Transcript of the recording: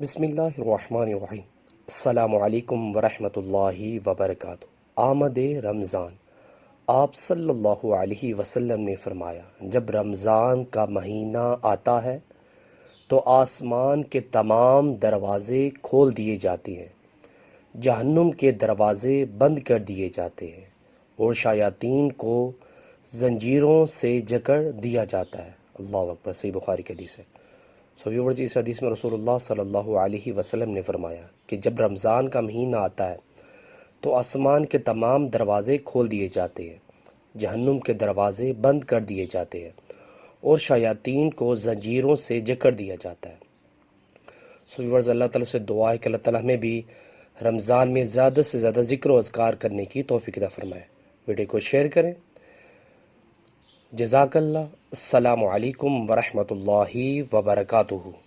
بسم اللہ الرحمن الرحیم۔ السلام علیکم ورحمۃ اللہ وبرکاتہ۔ آمد رمضان۔ آپ صلی اللہ علیہ وسلم نے فرمایا، جب رمضان کا مہینہ آتا ہے تو آسمان کے تمام دروازے کھول دیے جاتے ہیں، جہنم کے دروازے بند کر دیے جاتے ہیں اور شیاطین کو زنجیروں سے جکڑ دیا جاتا ہے۔ اللہ اکبر۔ صحیح بخاری کی حدیث ہے۔ ویورز، اس حدیث میں رسول اللہ صلی اللہ علیہ وسلم نے فرمایا کہ جب رمضان کا مہینہ آتا ہے تو آسمان کے تمام دروازے کھول دیے جاتے ہیں، جہنم کے دروازے بند کر دیے جاتے ہیں اور شیاطین کو زنجیروں سے جکڑ دیا جاتا ہے۔ ویورز، اللہ تعالیٰ سے دعا ہے کہ اللہ تعالیٰ ہمیں بھی رمضان میں زیادہ سے زیادہ ذکر و اذکار کرنے کی توفیق عطا فرمائے۔ ویڈیو کو شیئر کریں۔ جزاک اللہ۔ السلام علیکم ورحمۃ اللہ وبرکاتہ۔